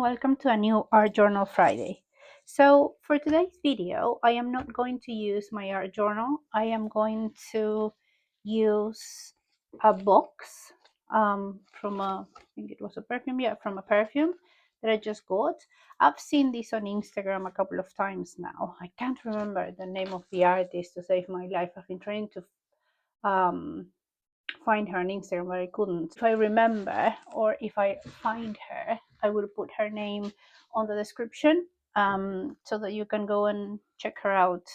and welcome to a new Art Journal Friday. So for today's video, I am not going to use my art journal. I am going to use a box from I think it was a perfume, from a perfume that I just got. I've seen this on Instagram a couple of times now. I can't remember the name of the artist to save my life. I've been trying to find her on Instagram, but I couldn't. If I remember, or if I find her, I will put her name on the description so that you can go and check her out.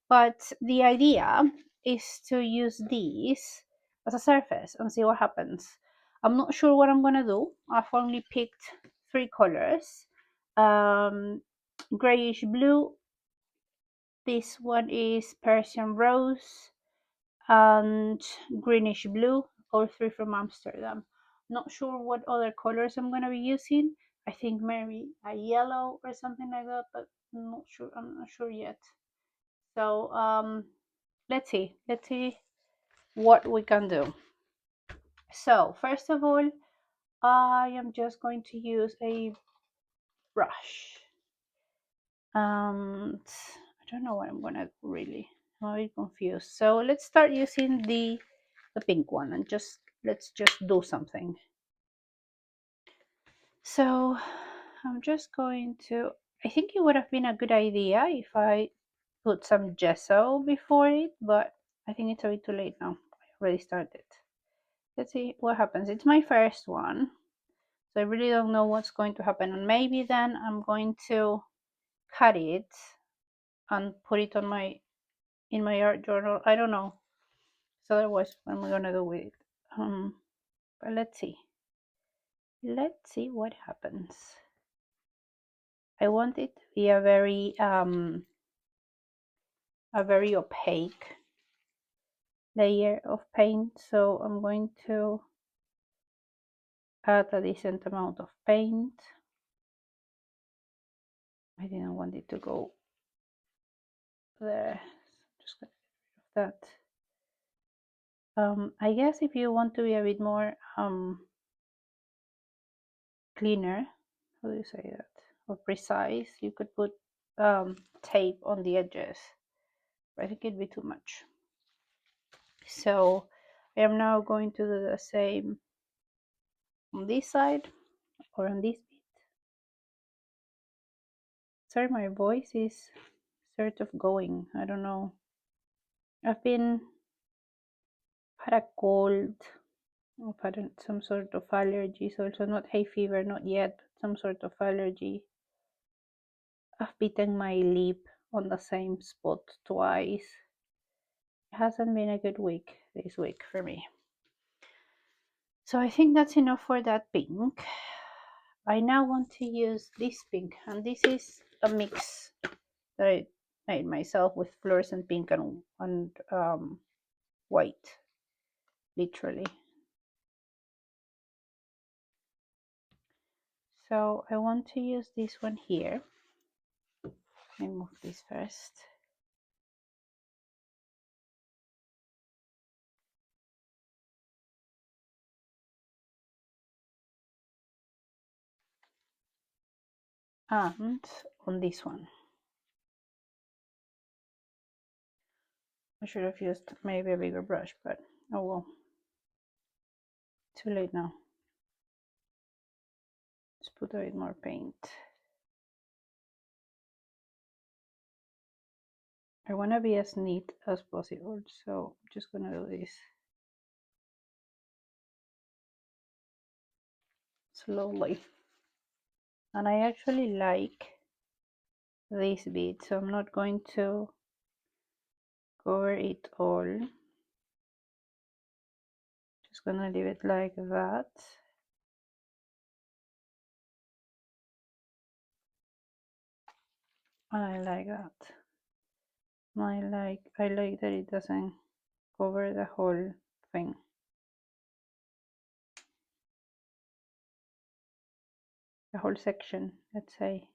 But the idea is to use these as a surface and see what happens. I'm not sure what I'm gonna do. I've only picked 3 colors. Grayish blue, this one is Persian rose, and greenish blue, all 3 from Amsterdam. Not sure what other colors I'm going to be using. I think maybe a yellow or something like that, but I'm not sure yet. So let's see what we can do. So first of all, I am just going to use a brush, and I don't know what I'm gonna do really. I'm a bit confused. So let's start using the pink one, and let's just do something. So I'm just going to, I think it would have been a good idea if I put some gesso before it, but I think it's a bit too late now. I already started. Let's see what happens. It's my first one, so I really don't know what's going to happen, and maybe then I'm going to cut it and put it on in my art journal. I don't know. So otherwise, what am I gonna do with it? But let's see. Let's see what happens. I want it to be a very opaque layer of paint, so I'm going to add a decent amount of paint. I didn't want it to go there, so just gonna get rid of that. I guess if you want to be a bit more cleaner, how do you say that, or precise, you could put tape on the edges, but I think it'd be too much. So I am now going to do the same on this side or on this bit. Sorry, my voice is sort of going. I don't know. I've had a cold. I've had some sort of allergies also, not hay fever, not yet, but some sort of allergy. I've bitten my lip on the same spot twice. It hasn't been a good week this week for me. So I think that's enough for that pink. I now want to use this pink, and this is a mix that I made myself with fluorescent pink and white, literally. So I want to use this one here. Let me move this first. And on this one. I should have used maybe a bigger brush, but oh well. Too late now. Let's put a bit more paint. I want to be as neat as possible, so I'm just gonna do this slowly. And I actually like this bit, so I'm not going to cover it all. Just gonna leave it like that. And I like that. I like that it doesn't cover the whole thing. The whole section, let's say.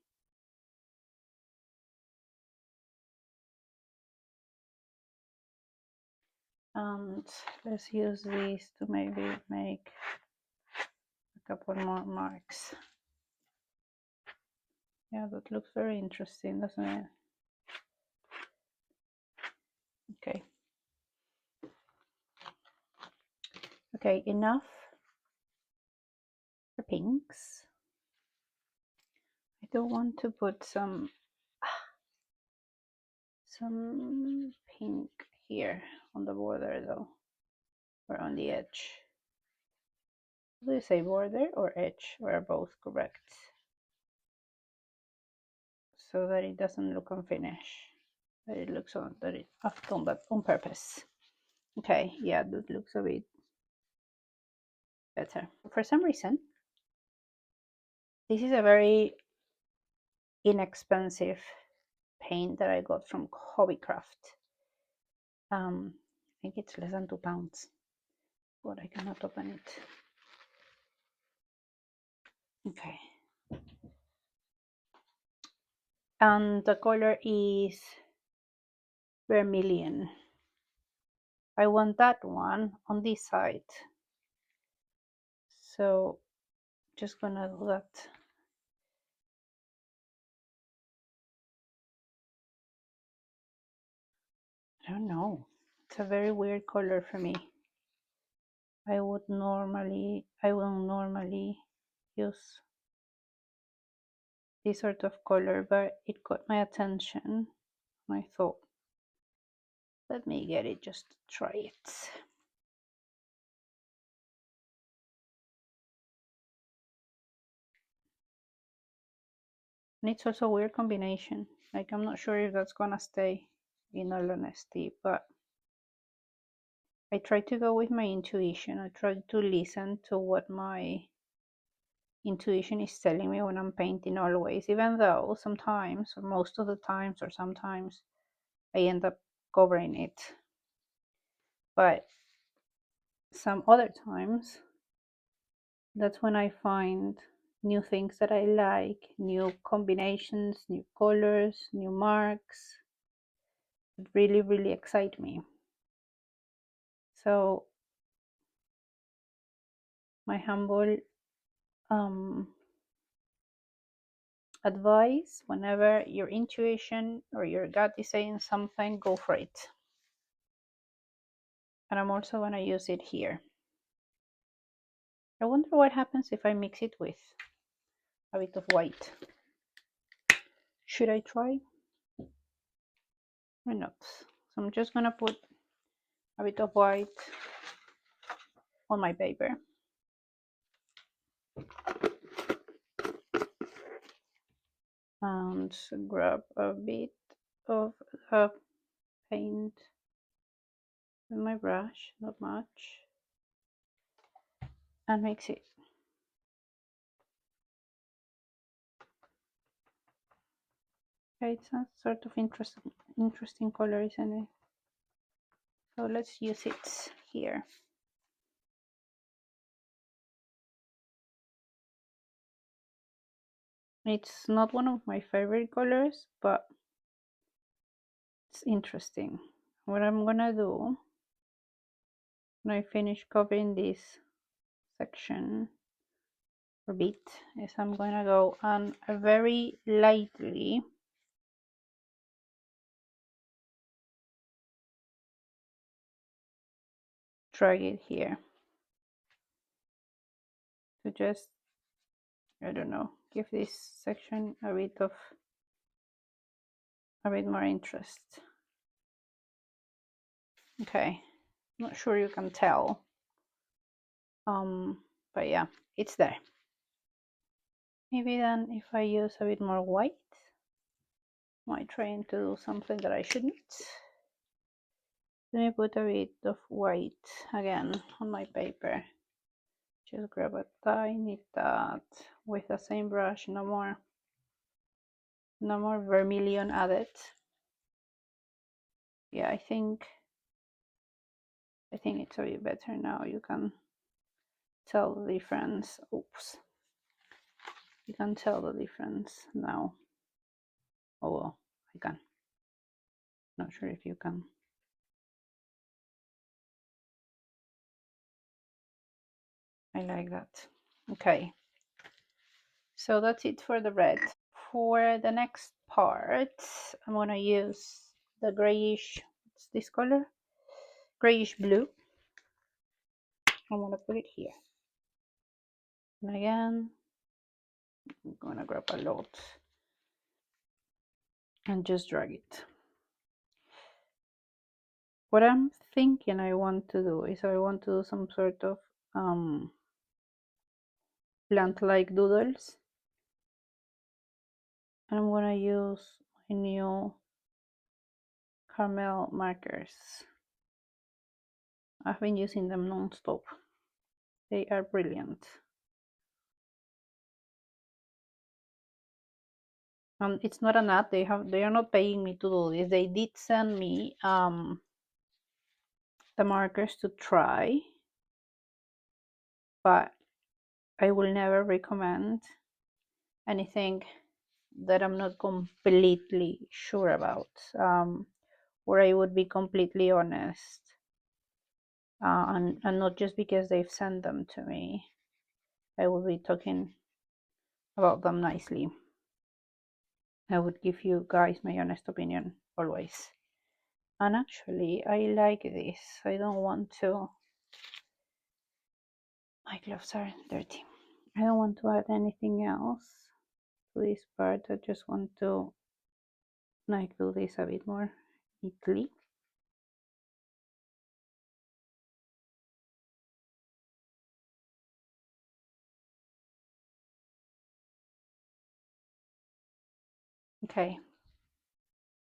And let's use these to maybe make a couple more marks. Yeah, that looks very interesting, doesn't it? Okay. Okay, enough for pinks. I don't want to put some pink here on the border though, or on the edge. Do you say border or edge, or are both correct? So that it doesn't look unfinished, that it looks on that it I've done that on purpose. Okay, yeah, that looks a bit better. For some reason, this is a very inexpensive paint that I got from Hobbycraft. I think it's less than £2, but I cannot open it. Okay. And the color is vermilion. I want that one on this side. So just gonna do that. I don't know. It's a very weird color for me. I will normally use this sort of color, but it caught my attention. I thought, let me get it just to try it. And it's also a weird combination. Like, I'm not sure if that's gonna stay, in all honesty, but I try to go with my intuition. I try to listen to what my intuition is telling me when I'm painting always, even though sometimes, or most of the times, or sometimes I end up covering it. But some other times, that's when I find new things that I like, new combinations, new colors, new marks that really, really excite me. So my humble advice, whenever your intuition or your gut is saying something, go for it. And I'm also going to use it here. I wonder what happens if I mix it with a bit of white. Should I try or not? So I'm just going to put a bit of white on my paper. And grab a bit of paint with my brush, not much, and mix it. Okay, it's a sort of interesting color, isn't it? So let's use it here. It's not one of my favorite colors, but it's interesting. What I'm gonna do when I finish covering this section or bit is I'm gonna go and very lightly drag it here to just, I don't know, give this section a bit more interest. Okay, not sure you can tell, but yeah, it's there. Maybe then if I use a bit more white, might trying to do something that I shouldn't. Let me put a bit of white again on my paper. Just grab a tiny dot with the same brush, no more vermilion added. Yeah, I think it's a bit better now. You can tell the difference. Oops. You can tell the difference now. Oh well, I can. Not sure if you can. I like that. Okay. So that's it for the red. for the next part, I'm going to use the grayish, what's this color? Grayish blue. I'm going to put it here. And again, I'm going to grab a lot and just drag it. What I'm thinking I want to do is I want to do some sort of plant-like doodles. And I'm going to use my new caramel markers. I've been using them non-stop. They are brilliant. It's not an ad. They are not paying me to do this. They did send me the markers to try, but I will never recommend anything that I'm not completely sure about, or I would be completely honest, and not just because they've sent them to me. I will be talking about them nicely. I would give you guys my honest opinion always. And actually, I like this. I don't want to. My gloves are dirty. I don't want to add anything else to this part. I just want to like do this a bit more neatly. Okay,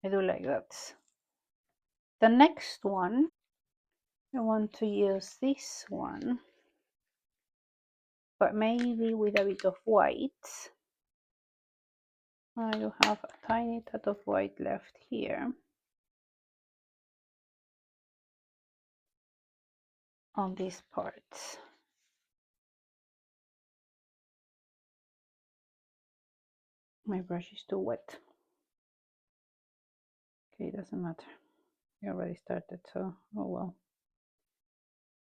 I do like that. The next one, I want to use this one, but maybe with a bit of white. I do have a tiny touch of white left here on this part. My brush is too wet. Okay, it doesn't matter. We already started, so oh well.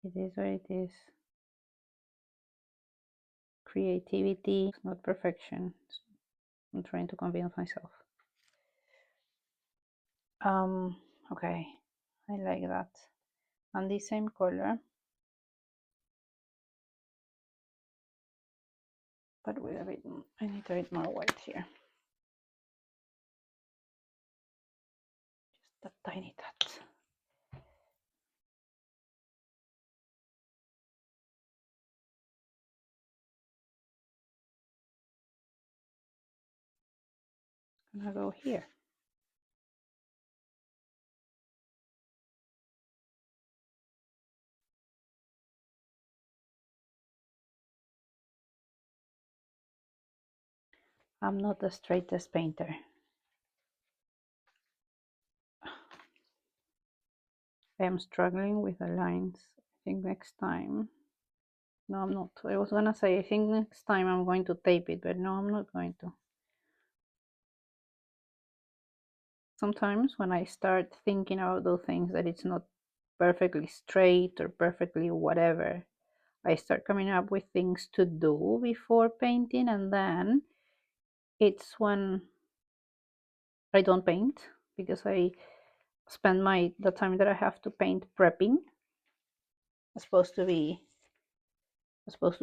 It is what it is. Creativity, not perfection. I'm trying to convince myself. Okay, I like that. And the same color, but with a bit, I need a bit more white here. Just a tiny touch. I'm gonna go here. I'm not the straightest painter. I am struggling with the lines. I think next time. No, I'm not. I was gonna say, I think next time I'm going to tape it, but no, I'm not going to. Sometimes when I start thinking about those things that it's not perfectly straight or perfectly whatever, I start coming up with things to do before painting, and then it's when I don't paint because I spend the time that I have to paint prepping as opposed to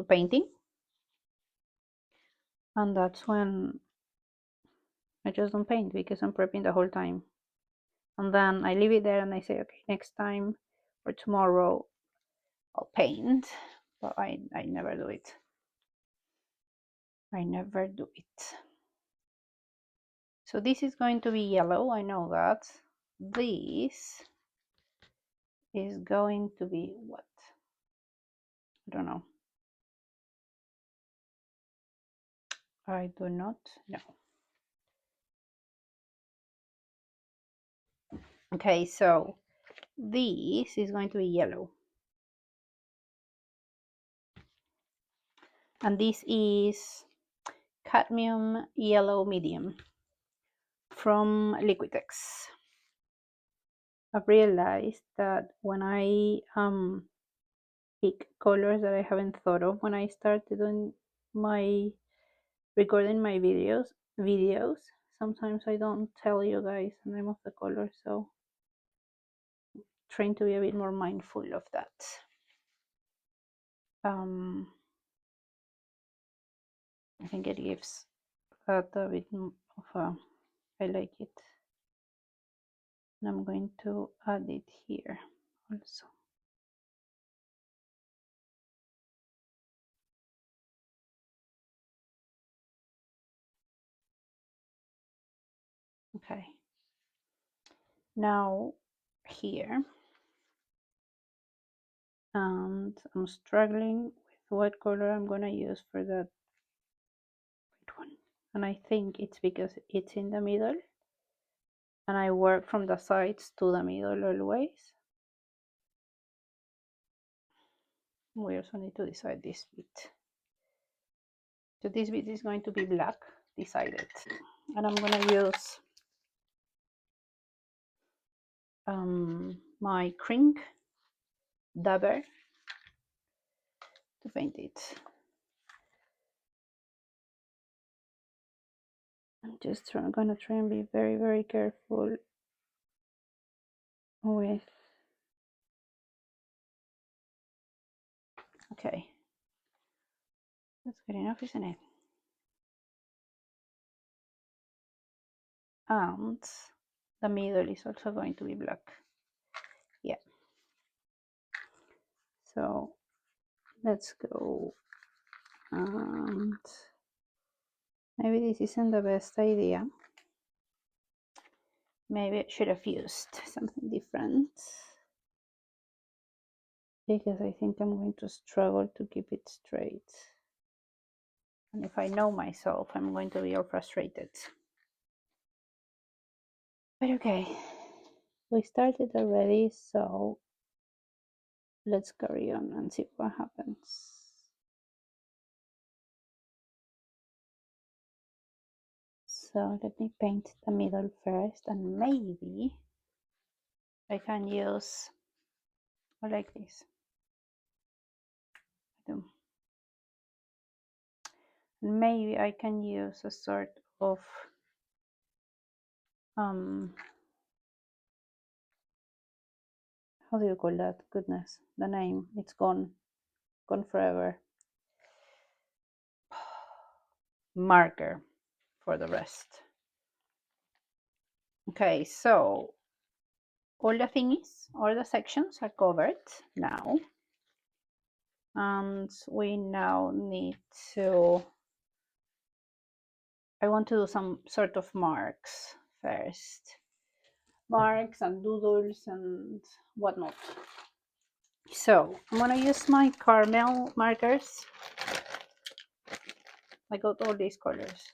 painting, and that's when I just don't paint because I'm prepping the whole time. And then I leave it there and I say, okay, next time or tomorrow I'll paint, but I never do it. I never do it. So this is going to be yellow, I know that. This is going to be what? I don't know. I do not know. Okay, so this is going to be yellow. And this is cadmium yellow medium from Liquitex. I've realized that when I pick colors that I haven't thought of when I started doing recording my videos, videos. Sometimes I don't tell you guys the name of the color, so trying to be a bit more mindful of that. I think it gives that a bit of a, I like it. And I'm going to add it here also. Okay. Now here, and I'm struggling with what color I'm gonna use for that white one. And I think it's because it's in the middle and I work from the sides to the middle always. We also need to decide this bit. So this bit is going to be black, decided. And I'm gonna use my Krink dabber to paint it. I'm just gonna try and be very, very careful with. Okay, that's good enough, isn't it? And the middle is also going to be black. Yeah. So let's go. And maybe this isn't the best idea. Maybe I should have used something different, because I think I'm going to struggle to keep it straight. And if I know myself, I'm going to be all frustrated. But okay, we started already, so let's carry on and see what happens. So let me paint the middle first, and maybe I can use, I like this. Maybe I can use a sort of how do you call that? Goodness, the name, it's gone forever. Marker for the rest. Okay, so all the thingies, all the sections are covered now. And we now need to, I want to do some sort of marks first. Marks and doodles and whatnot. So I'm gonna use my caramel markers. I got all these colors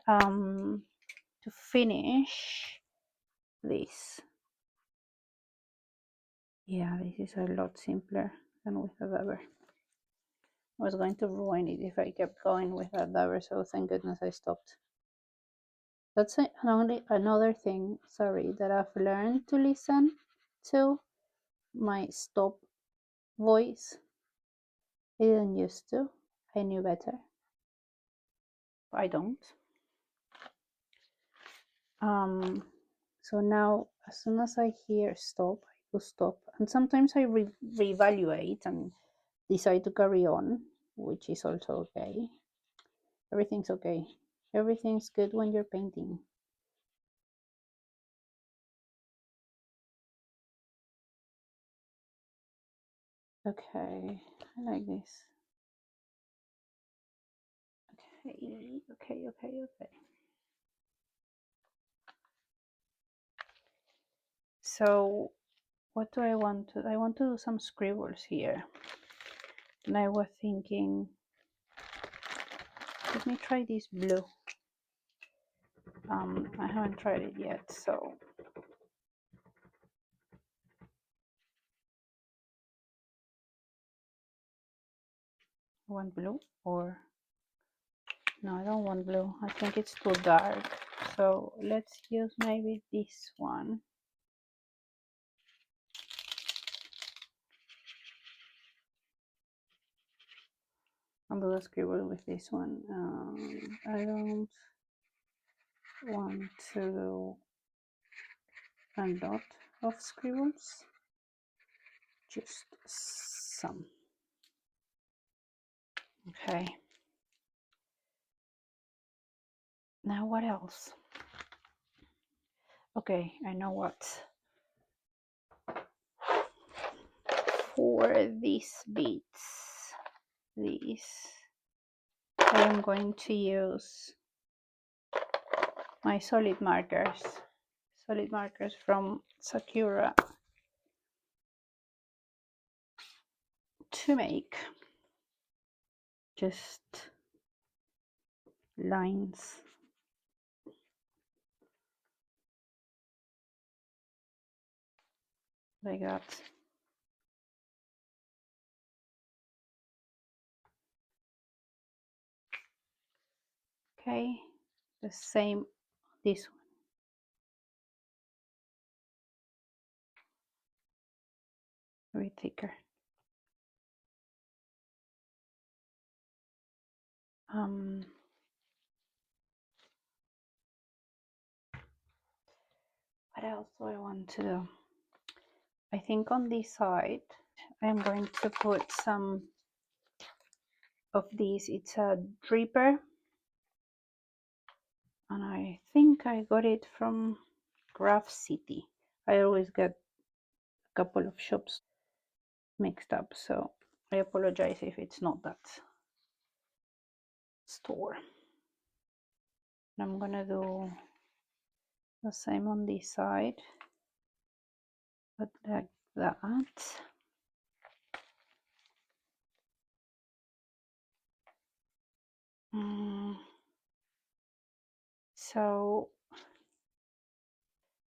to finish this. Yeah, this is a lot simpler than with a dabber. I was going to ruin it if I kept going with a dabber, so thank goodness I stopped. That's another thing, sorry, that I've learned to listen to, my stop voice. I didn't used to. I knew better. I don't. So now, as soon as I hear stop, I go stop. And sometimes I reevaluate and decide to carry on, which is also okay. Everything's okay. Everything's good when you're painting. Okay, I like this. Okay. So what do I want to, I want to do some scribbles here. And I was thinking, let me try this blue. I haven't tried it yet, so I want blue, or no, I don't want blue. I think it's too dark. So let's use maybe this one. I'll do a scribble with this one. I don't want to do a lot of scribbles, just some. Okay. Now what else? Okay, I know what. For these beads, I am going to use my solid markers from Sakura to make just lines. Like that. Okay, the same this one, a bit thicker. What else do I want to do? I think on this side I'm going to put some of these. It's a dripper, and I think I got it from Graph City. I always get a couple of shops mixed up, so I apologize if it's not that store. And I'm gonna do the same on this side, but like that. So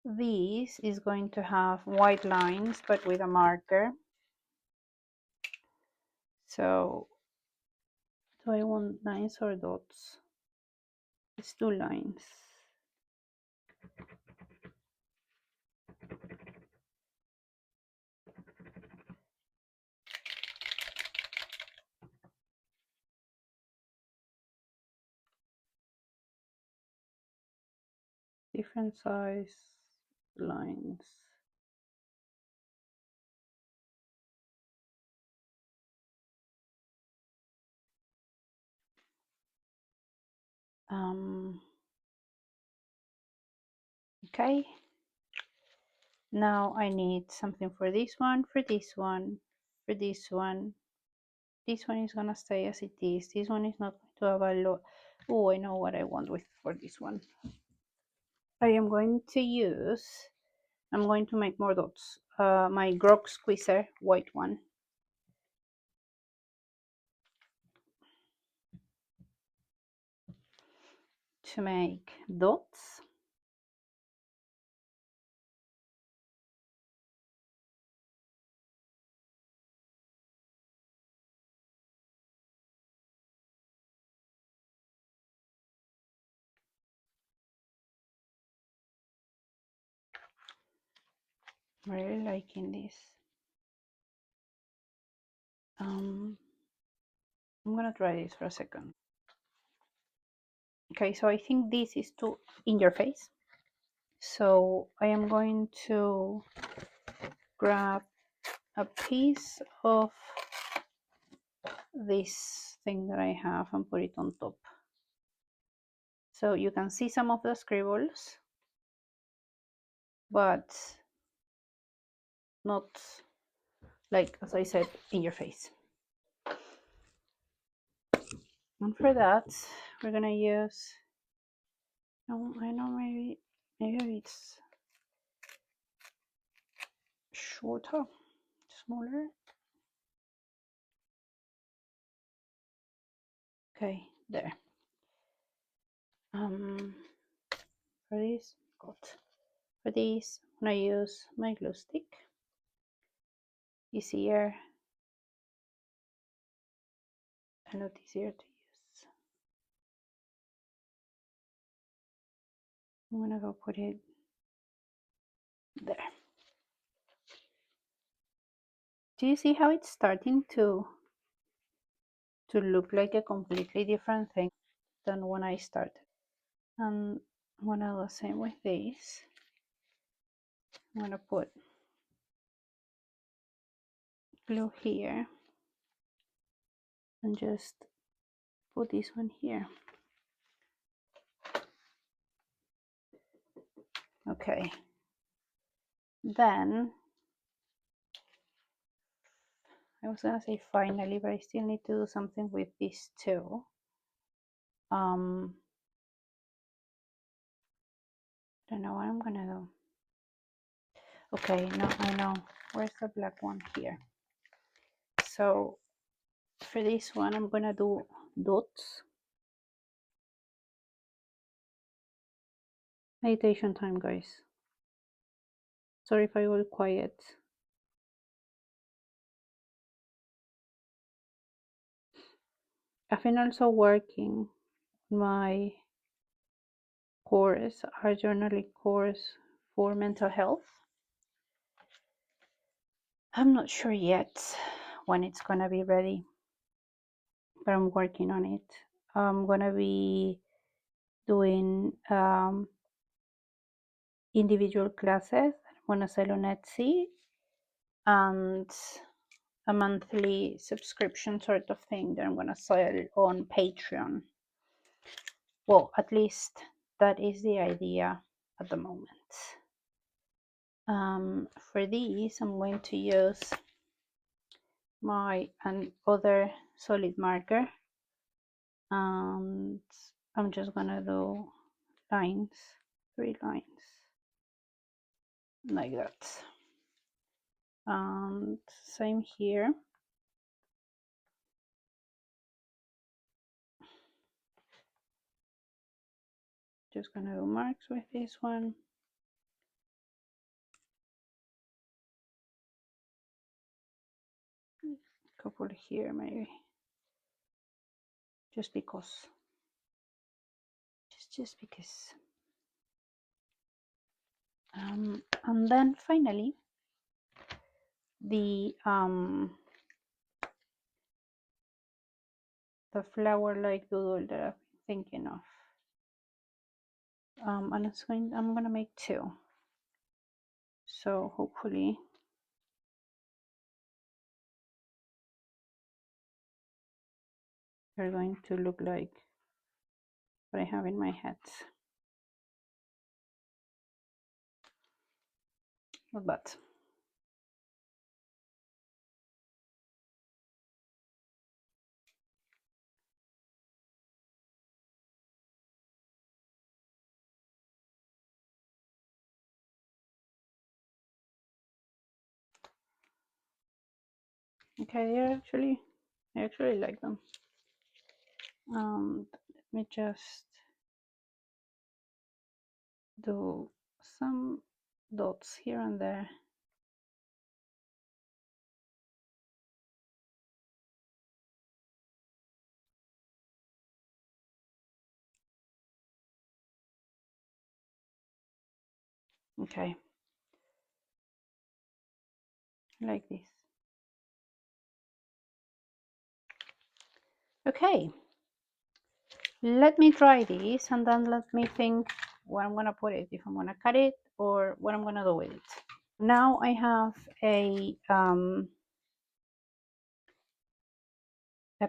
this is going to have white lines, but with a marker. So do I want lines or dots? Let's do lines. Different size lines. Okay. Now I need something for this one, for this one, for this one. This one is gonna stay as it is. This one is not going to have a lot. Oh, I know what I want with for this one. I am going to use, I'm going to make more dots. My Grok Squeezer, white one. To make dots. I'm really liking this. I'm gonna try this for a second. Okay, so I think this is too in your face. So I am going to grab a piece of this thing that I have and put it on top. So you can see some of the scribbles, but not like, as I said, in your face. And for that, we're gonna use, I know maybe it's shorter, smaller. Okay, there. For this, for this, I'm gonna use my glue stick. Easier, a lot easier to use. I'm gonna go put it there. Do you see how it's starting to look like a completely different thing than when I started? And I'm gonna do the same with this. I'm gonna put glue here and just put this one here. Okay, then I was gonna say finally, but I still need to do something with this too. I don't know what I'm gonna do. Okay, no, I know. Where's the black one? Here. So for this one, I'm gonna do dots. Meditation time, guys. Sorry if I go quiet. I've been also working my course, our journaling course for mental health. I'm not sure yet when it's gonna be ready, but I'm working on it. I'm gonna be doing individual classes I'm gonna sell on Etsy, and a monthly subscription sort of thing that I'm gonna sell on Patreon. Well, at least that is the idea at the moment. For these, I'm going to use my other solid marker, and I'm just gonna do lines, 3 lines like that, and same here. Just gonna do marks with this one. A couple here maybe, just because, just because. And then finally the flower like doodle that I've been thinking of. And I'm gonna make 2, so hopefully they're going to look like what I have in my head. Not bad. Okay, I actually like them. Let me just do some dots here and there. Okay, like this. Okay, let me try this and then let me think where I'm gonna put it, if I'm gonna cut it or what I'm gonna do with it. Now I have a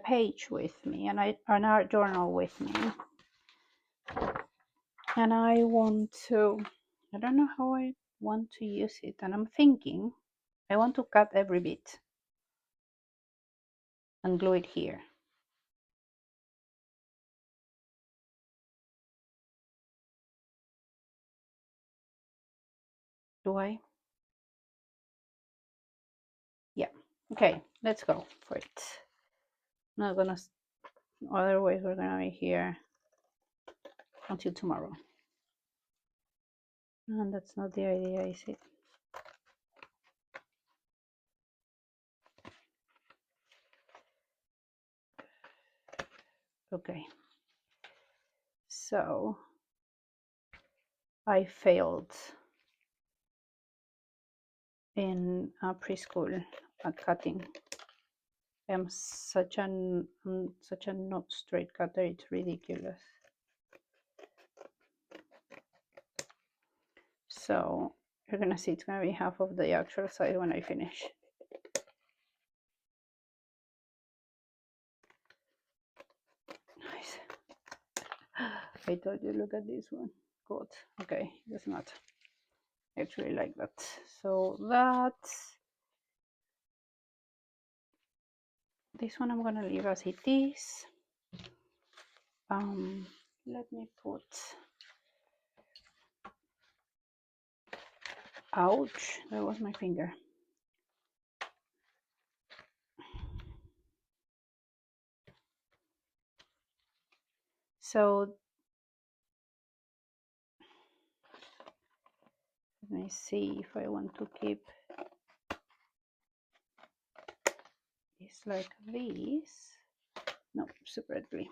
page with me and an art journal with me, and I want to, I don't know how I want to use it, and I'm thinking I want to cut every bit and glue it here. Do I? Yeah. Okay, let's go for it. I'm not gonna, otherwise we're gonna be here until tomorrow, and that's not the idea, is it? Okay, so I failed in preschool at cutting. I'm such a not straight cutter, it's ridiculous. So you're gonna see it's gonna be half of the actual size when I finish. Nice. I told you, look at this one. Good. Okay, it's not actually like that. So this one I'm gonna leave as it is. Let me put, ouch, that was my finger. So let me see if I want to keep this like this. No, separately.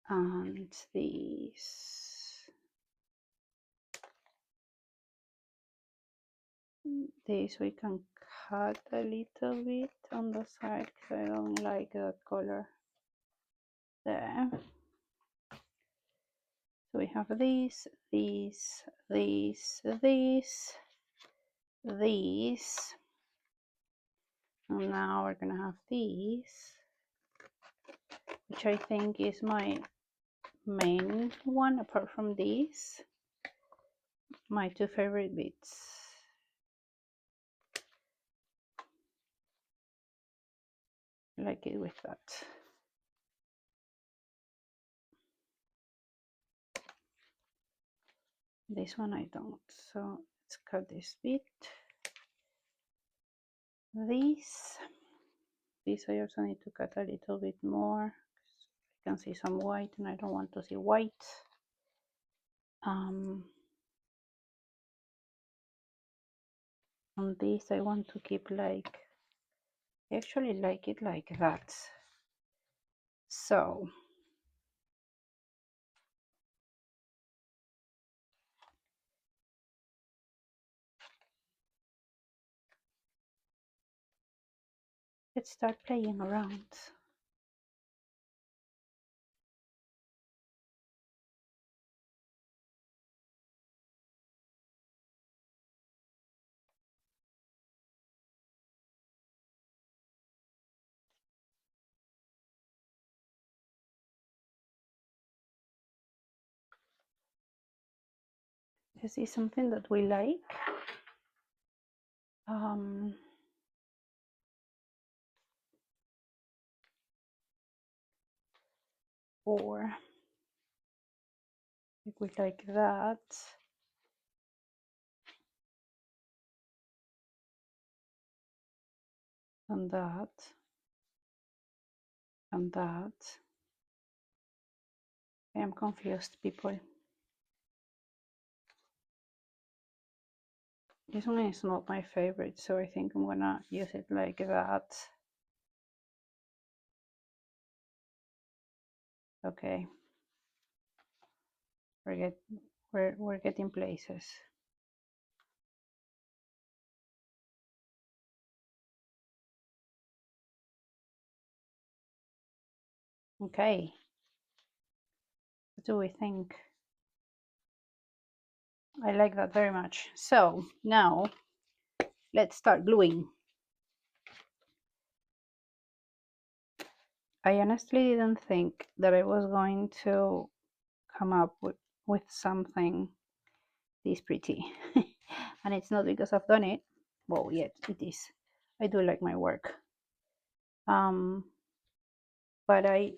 And this we can cut a little bit on the side because I don't like that color there. So we have these, and now we're gonna have these, which I think is my main one apart from these, my two favorite bits. I like it with that. This one I don't, so let's cut this bit. This I also need to cut a little bit more. I can see some white and I don't want to see white. On this I want to keep like, I actually like it like that. So let's start playing around. This is something that we like. Or if we like that, and that, and that. I am confused, people. This one is not my favorite, so I think I'm gonna use it like that. Okay. We're getting places. Okay. What do we think? I like that very much. So now let's start gluing. I honestly didn't think that I was going to come up with something this pretty. And it's not because I've done it. Well, yet it is. I do like my work. But I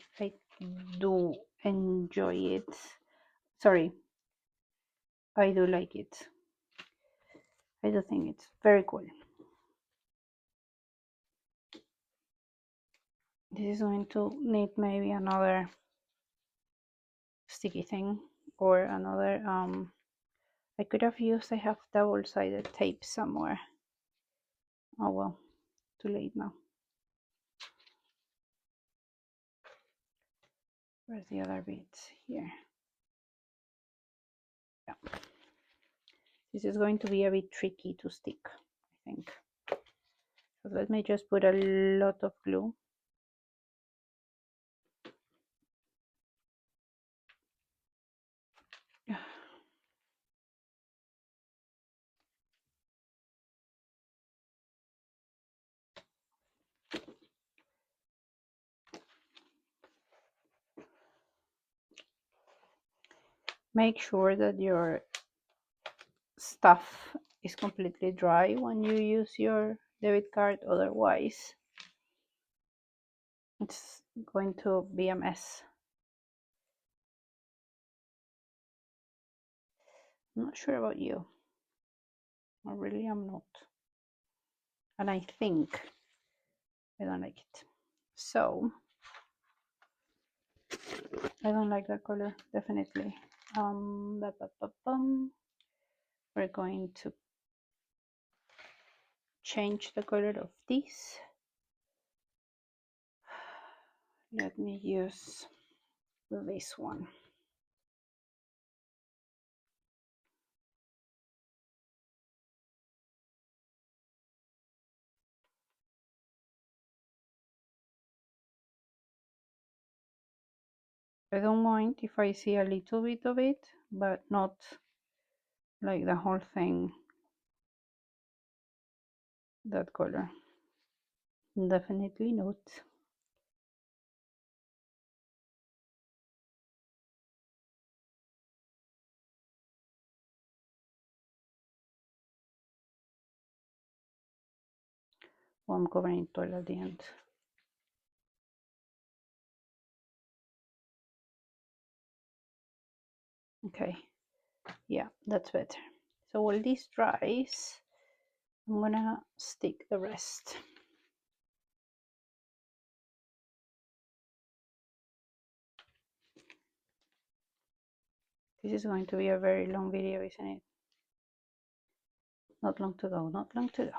do enjoy it. Sorry, I do like it. I do think it's very cool. This is going to need maybe another sticky thing or another I could have used, I have double-sided tape somewhere. Oh well, too late now. Where's the other bit? Here. Yeah. This is going to be a bit tricky to stick, I think. So let me just put a lot of glue Make sure that your stuff is completely dry when you use your debit card, otherwise it's going to be a mess. I'm not sure about you. I really am not. And I think I don't like it. So I don't like that color, definitely. We're going to change the color of this. Let me use this one. I don't mind if I see a little bit of it, but not like the whole thing that color. Definitely not. Oh, I'm covering it all at the end. Okay, yeah, that's better. So while this dries, I'm gonna stick the rest. This is going to be a very long video, isn't it? Not long to go, not long to go.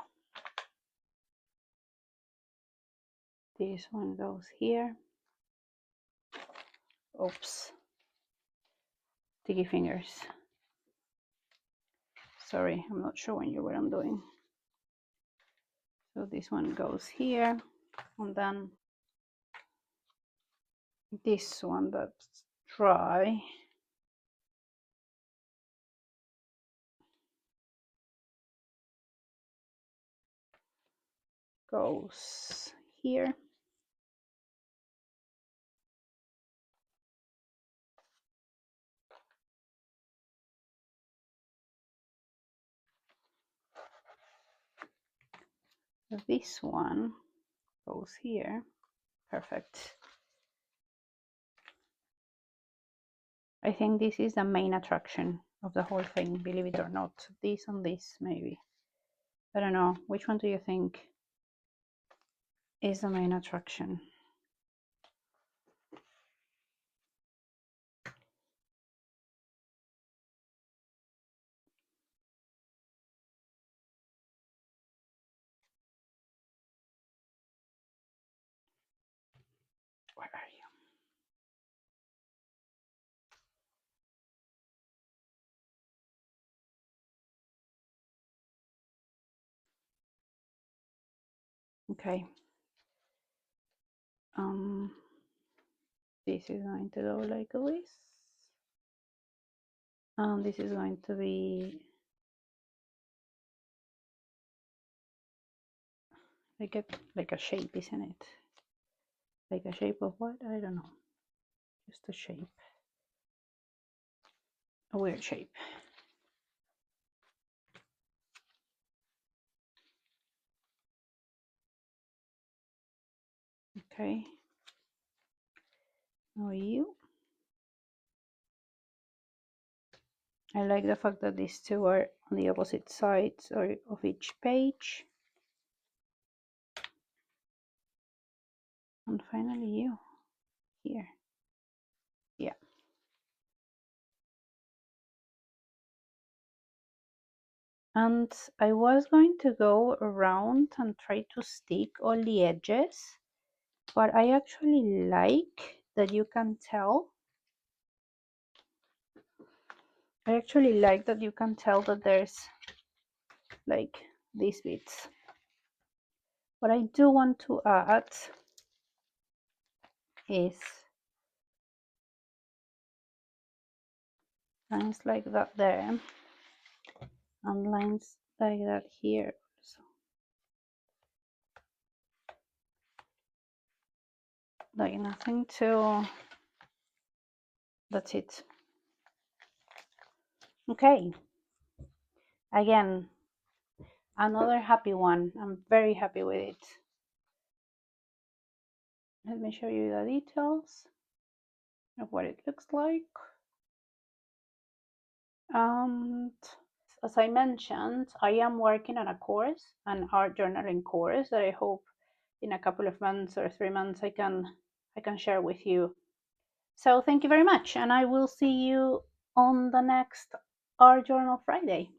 This one goes here. Oops. Sticky fingers. Sorry, I'm not showing you what I'm doing. So this one goes here, and then this one that's dry goes here. This one goes here. Perfect. I think this is the main attraction of the whole thing, believe it or not. This and this, maybe. I don't know. Which one do you think is the main attraction? Where are you? Okay. This is going to go like this. And this is going to be like a shape, isn't it? Like a shape of what? I don't know. Just a shape. A weird shape. Okay. Now you. I like the fact that these two are on the opposite sides of each page. And finally you here. Yeah. And I was going to go around and try to stick all the edges, but I actually like that you can tell. I actually like that you can tell that there's like these bits. What I do want to add is lines like that there, and lines like that here also. Like nothing too, that's it. Okay, again, another happy one. I'm very happy with it. Let me show you the details of what it looks like. And as I mentioned, I am working on a course, an art journaling course that I hope in a couple of months or 3 months I can share with you. So thank you very much, and I will see you on the next Art Journal Friday.